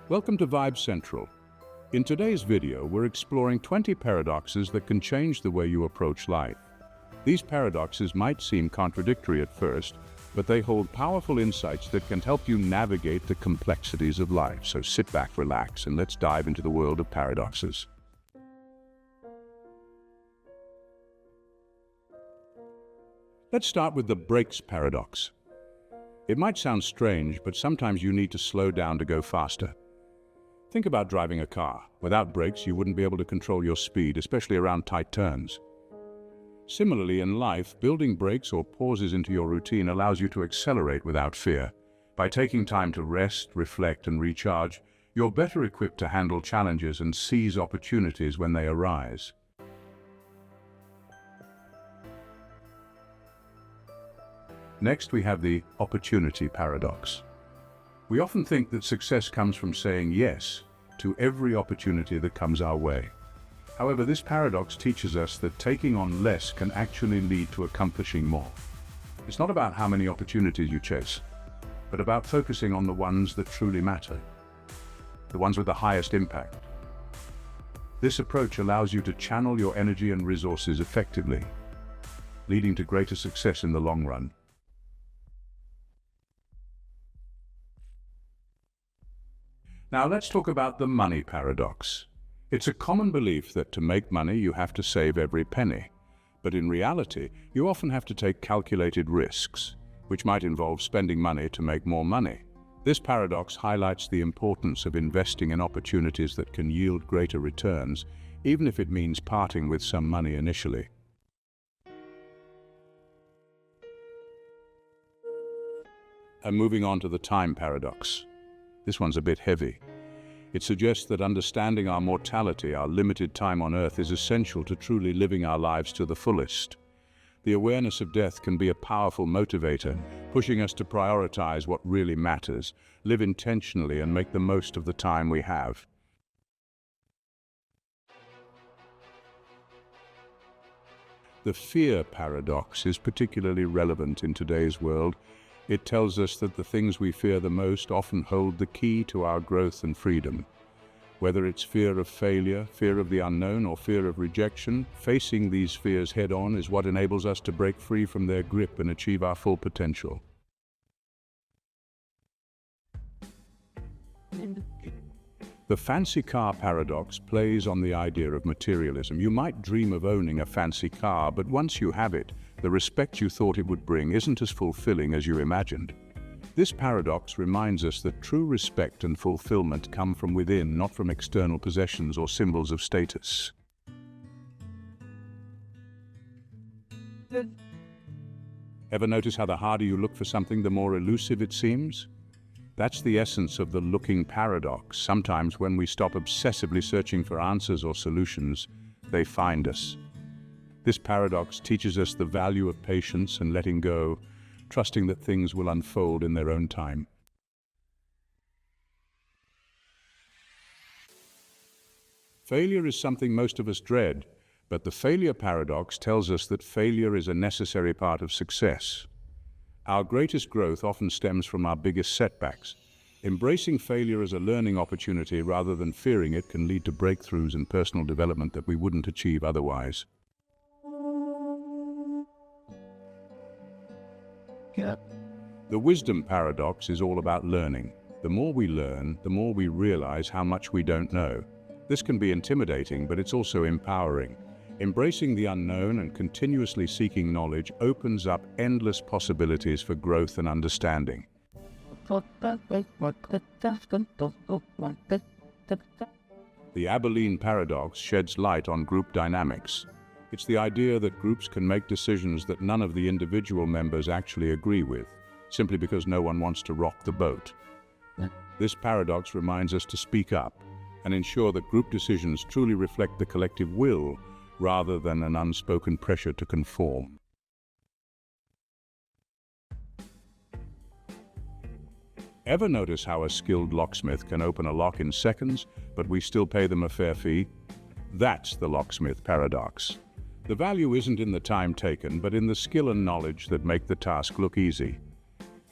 Welcome to VibesCentral. In today's video, we're exploring 20 paradoxes that can change the way you approach life. These paradoxes might seem contradictory at first, but they hold powerful insights that can help you navigate the complexities of life. So sit back, relax, and let's dive into the world of paradoxes. Let's start with the brakes paradox. It might sound strange, but sometimes you need to slow down to go faster. Think about driving a car. Without brakes, you wouldn't be able to control your speed, especially around tight turns. Similarly, in life, building brakes or pauses into your routine allows you to accelerate without fear. By taking time to rest, reflect, and recharge, you're better equipped to handle challenges and seize opportunities when they arise. Next, we have the opportunity paradox. We often think that success comes from saying yes to every opportunity that comes our way. However, this paradox teaches us that taking on less can actually lead to accomplishing more. It's not about how many opportunities you chase, but about focusing on the ones that truly matter, the ones with the highest impact. This approach allows you to channel your energy and resources effectively, leading to greater success in the long run. Now let's talk about the money paradox. It's a common belief that to make money you have to save every penny. But in reality, you often have to take calculated risks, which might involve spending money to make more money. This paradox highlights the importance of investing in opportunities that can yield greater returns, even if it means parting with some money initially. And moving on to the time paradox. This one's a bit heavy. It suggests that understanding our mortality, our limited time on Earth, is essential to truly living our lives to the fullest. The awareness of death can be a powerful motivator, pushing us to prioritize what really matters, live intentionally, and make the most of the time we have. The fear paradox is particularly relevant in today's world. It tells us that the things we fear the most often hold the key to our growth and freedom. Whether it's fear of failure, fear of the unknown, or fear of rejection, facing these fears head-on is what enables us to break free from their grip and achieve our full potential. The fancy car paradox plays on the idea of materialism. You might dream of owning a fancy car, but once you have it, the respect you thought it would bring isn't as fulfilling as you imagined. This paradox reminds us that true respect and fulfillment come from within, not from external possessions or symbols of status. Ever notice how the harder you look for something, the more elusive it seems? That's the essence of the looking paradox. Sometimes when we stop obsessively searching for answers or solutions, they find us. This paradox teaches us the value of patience and letting go, trusting that things will unfold in their own time. Failure is something most of us dread, but the failure paradox tells us that failure is a necessary part of success. Our greatest growth often stems from our biggest setbacks. Embracing failure as a learning opportunity rather than fearing it can lead to breakthroughs and personal development that we wouldn't achieve otherwise. The wisdom paradox is all about learning. The more we learn, the more we realize how much we don't know. This can be intimidating, but it's also empowering. Embracing the unknown and continuously seeking knowledge opens up endless possibilities for growth and understanding. The Abilene Paradox sheds light on group dynamics. It's the idea that groups can make decisions that none of the individual members actually agree with, simply because no one wants to rock the boat. This paradox reminds us to speak up and ensure that group decisions truly reflect the collective will rather than an unspoken pressure to conform. Ever notice how a skilled locksmith can open a lock in seconds, but we still pay them a fair fee? That's the Locksmith Paradox. The value isn't in the time taken, but in the skill and knowledge that make the task look easy.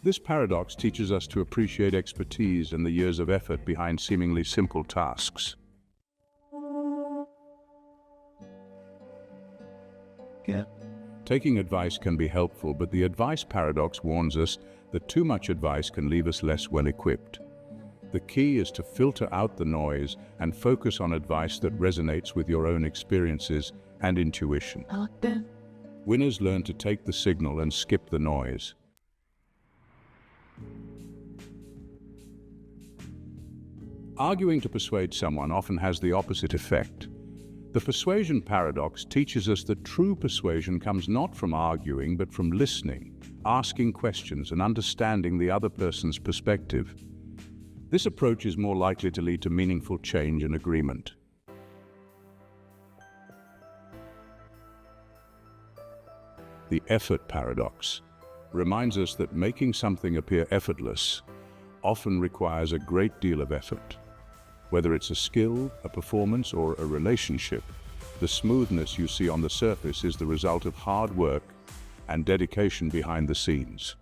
This paradox teaches us to appreciate expertise and the years of effort behind seemingly simple tasks. Taking advice can be helpful, but the advice paradox warns us that too much advice can leave us less well-equipped. The key is to filter out the noise and focus on advice that resonates with your own experiences and intuition. Winners learn to take the signal and skip the noise. Arguing to persuade someone often has the opposite effect. The Persuasion Paradox teaches us that true persuasion comes not from arguing, but from listening, asking questions, and understanding the other person's perspective. This approach is more likely to lead to meaningful change and agreement. The Effort Paradox reminds us that making something appear effortless often requires a great deal of effort. Whether it's a skill, a performance, or a relationship, the smoothness you see on the surface is the result of hard work and dedication behind the scenes.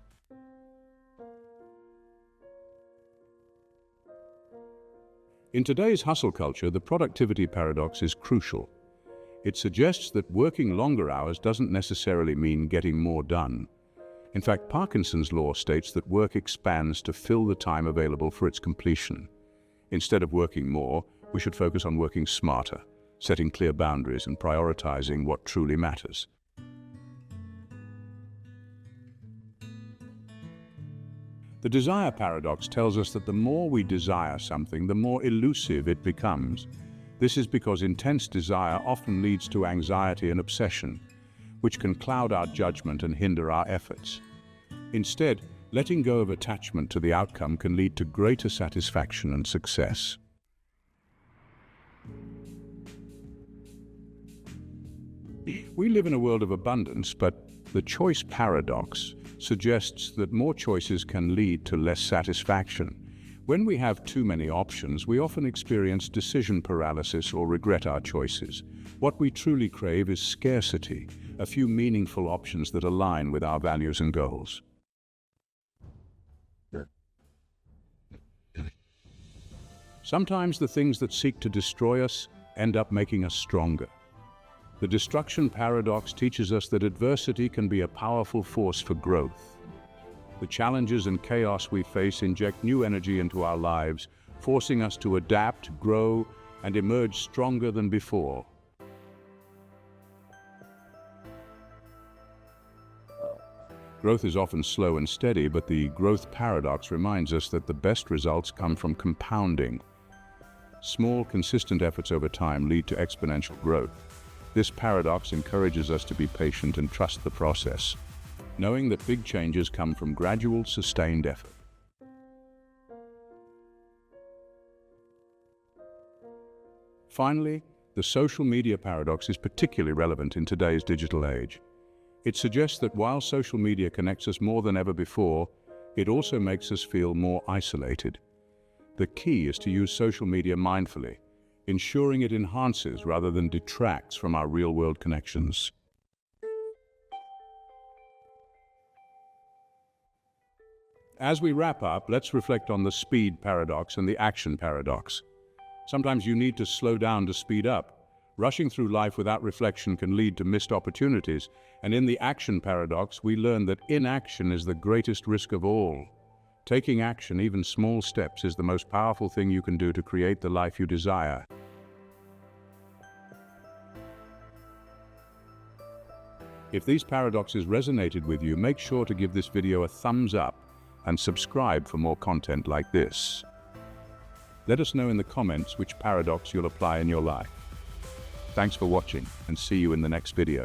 In today's hustle culture, the productivity paradox is crucial. It suggests that working longer hours doesn't necessarily mean getting more done. In fact, Parkinson's law states that work expands to fill the time available for its completion. Instead of working more, we should focus on working smarter, setting clear boundaries and prioritizing what truly matters. The desire paradox tells us that the more we desire something, the more elusive it becomes. This is because intense desire often leads to anxiety and obsession, which can cloud our judgment and hinder our efforts. Instead, letting go of attachment to the outcome can lead to greater satisfaction and success. We live in a world of abundance, but the choice paradox suggests that more choices can lead to less satisfaction. When we have too many options, we often experience decision paralysis or regret our choices. What we truly crave is scarcity, a few meaningful options that align with our values and goals. Sometimes the things that seek to destroy us end up making us stronger. The destruction paradox teaches us that adversity can be a powerful force for growth. The challenges and chaos we face inject new energy into our lives, forcing us to adapt, grow, and emerge stronger than before. Growth is often slow and steady, but the growth paradox reminds us that the best results come from compounding. Small, consistent efforts over time lead to exponential growth. This paradox encourages us to be patient and trust the process, knowing that big changes come from gradual, sustained effort. Finally, the social media paradox is particularly relevant in today's digital age. It suggests that while social media connects us more than ever before, it also makes us feel more isolated. The key is to use social media mindfully, ensuring it enhances rather than detracts from our real-world connections. As we wrap up, let's reflect on the speed paradox and the action paradox. Sometimes you need to slow down to speed up. Rushing through life without reflection can lead to missed opportunities, and in the action paradox, we learn that inaction is the greatest risk of all. Taking action, even small steps, is the most powerful thing you can do to create the life you desire. If these paradoxes resonated with you, make sure to give this video a thumbs up and subscribe for more content like this. Let us know in the comments which paradox you'll apply in your life. Thanks for watching, and see you in the next video.